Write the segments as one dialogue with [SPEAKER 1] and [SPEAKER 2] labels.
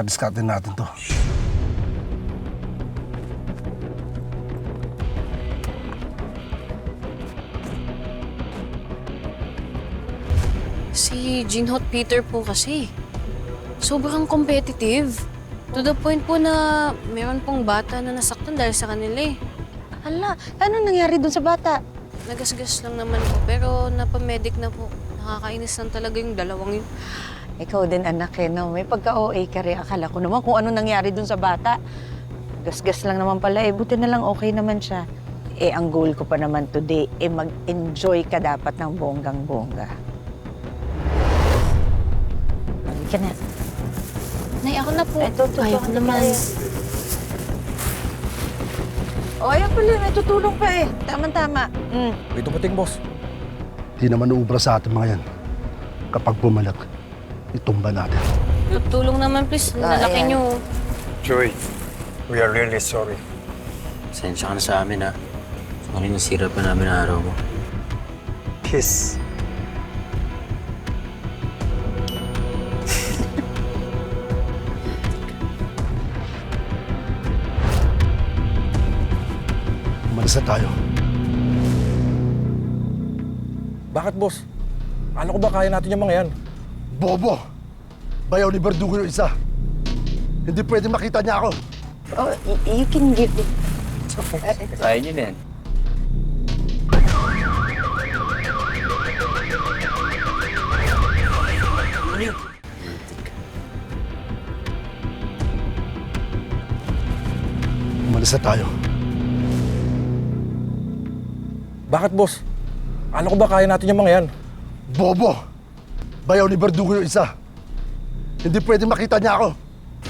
[SPEAKER 1] Madiskarte natin to.
[SPEAKER 2] Si Jinhot Peter po kasi. Sobrang competitive. To the point po na meron pong bata na nasaktan dahil sa kanila eh.
[SPEAKER 3] Hala, ano nangyari dun sa bata?
[SPEAKER 2] Nagasgas lang naman po, pero napamedic na po. Nakakainis lang talaga yung dalawang yun.
[SPEAKER 3] Ikaw din anak eh, no? May pagka-OA ka rin. Akala ko naman kung ano nangyari dun sa bata. Gasgas lang naman pala eh. Buti na lang okay naman siya. Eh, ang goal ko pa naman today, eh mag-enjoy ka dapat ng bonggang-bongga. Halika na.
[SPEAKER 2] Nay, ako na po.
[SPEAKER 3] Eto,
[SPEAKER 2] Kaya ko naman.
[SPEAKER 3] O, ayan pala, may tutulong pa eh. Tama-tama.
[SPEAKER 4] May dumating, boss.
[SPEAKER 1] Di naman uubra sa atin mga yan. Kapag bumalag, itumba natin.
[SPEAKER 2] Tulong naman please. Lalaki
[SPEAKER 3] ayan.
[SPEAKER 2] niyo.
[SPEAKER 4] Joey, we are really sorry.
[SPEAKER 5] Pasensya ka na sa amin, ha? Sorry nasira pa namin ang araw mo.
[SPEAKER 4] Kiss.
[SPEAKER 1] Umalis na tayo.
[SPEAKER 4] Bakit, boss? Ano ko ba kaya natin yung mga yan?
[SPEAKER 1] Bobo! Bayaw ni Verdugo yung isa. Hindi pwede makita niya ako.
[SPEAKER 3] Oh, you can give it.
[SPEAKER 5] Kaya niyo na yan.
[SPEAKER 1] Umalis na tayo.
[SPEAKER 4] Bakit, boss? Ano ko ba kaya natin yung mga yan?
[SPEAKER 1] Bobo! Bayaw ni Verdugo yung isa. Hindi pwede makita niya ako.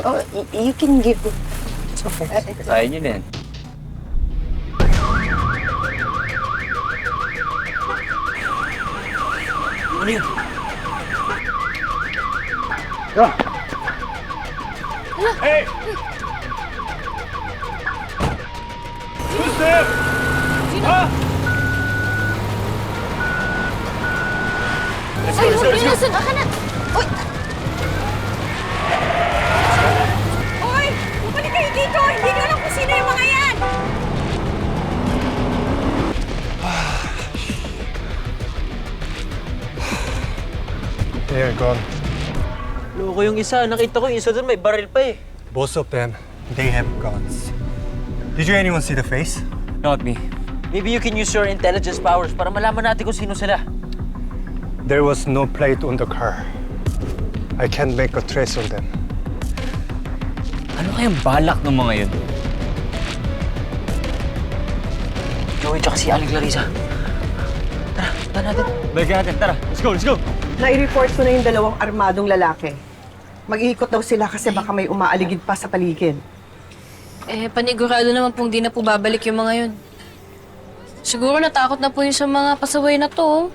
[SPEAKER 3] Oh, you can give it.
[SPEAKER 5] Kaya niyo na yan. Ano yun?
[SPEAKER 2] Ay, Wilson, baka na! Uy!
[SPEAKER 3] Hoy! Bumalik kayo dito! Hindi ko alam kung sino yung mga yan!
[SPEAKER 4] They're gone.
[SPEAKER 5] Loko yung isa. Nakita ko yung isa doon may baril pa eh.
[SPEAKER 4] Both of them, they have guns. Did you anyone see the face?
[SPEAKER 5] Not me. Maybe you can use your intelligence powers para malaman natin kung sino sila.
[SPEAKER 4] There was no plate on the car. I can't make a trace on them.
[SPEAKER 5] Ano kayang balak ng mga yun? Joey tsaka si Aling Clarissa. Tara, punta natin. Balikan natin, tara. Let's go, let's go!
[SPEAKER 6] Nai-report ko na yung dalawang armadong lalaki. Mag-iikot daw sila kasi baka may umaaligid pa sa paligid.
[SPEAKER 2] Eh, panigurado naman pong di na po babalik yung mga yun. Siguro natakot na po yun sa mga pasaway na to.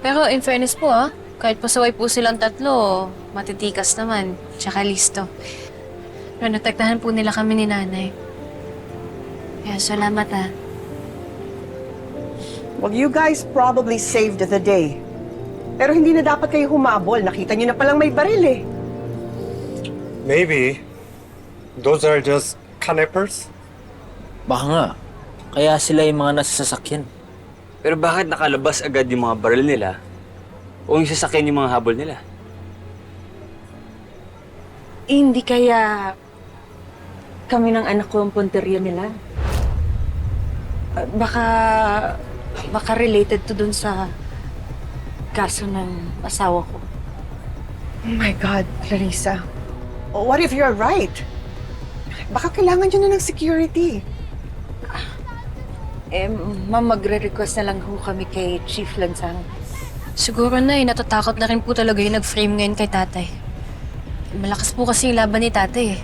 [SPEAKER 2] Pero in fairness po kahit pasaway po silang tatlo, matitikas naman, tsaka listo. Pero natektahan po nila kami ni nanay. Kaya salamat
[SPEAKER 6] Well, you guys probably saved the day. Pero hindi na dapat kayo humabol. Nakita niyo na palang may baril eh.
[SPEAKER 4] Maybe those are just canapers.
[SPEAKER 5] Baka nga. Kaya sila yung mga nasa sasakyan. Pero bakit nakalabas agad yung mga baril nila? O yung sasakyan yung mga habol nila?
[SPEAKER 3] Hindi kaya kami ng anak ko ang punteriya nila? Baka related to dun sa kaso ng asawa ko.
[SPEAKER 6] Oh my God, Clarissa. What if you're right? Baka kailangan nyo na ng security.
[SPEAKER 3] Ma'am, magre-request na lang ho kami kay Chief Lansang.
[SPEAKER 2] Siguro natatakot na rin po talaga yung nag-frame ngayon kay tatay. Malakas po kasi yung laban ni tatay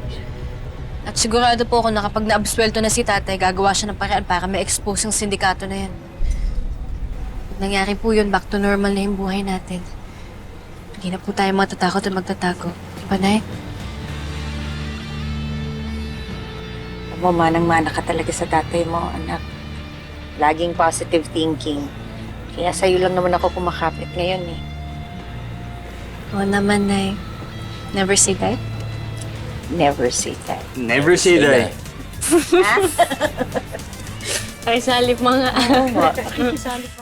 [SPEAKER 2] At sigurado po ako na kapag naabswelto na si tatay, gagawa siya ng paraan para ma-expose yung sindikato na yan. Pag nangyari po yun, back to normal na yung buhay natin. Hindi na po tayo matatakot at magtatago. Diba, Nay?
[SPEAKER 3] Manang-mana ka talaga sa tatay mo, anak. Laging positive thinking. Kaya sa'yo lang naman ako kumakapit ngayon eh.
[SPEAKER 2] Oo naman, Nay. Never say die.
[SPEAKER 3] Never say that.
[SPEAKER 5] Never say that.
[SPEAKER 2] Ay, salip mga.
[SPEAKER 3] Oo.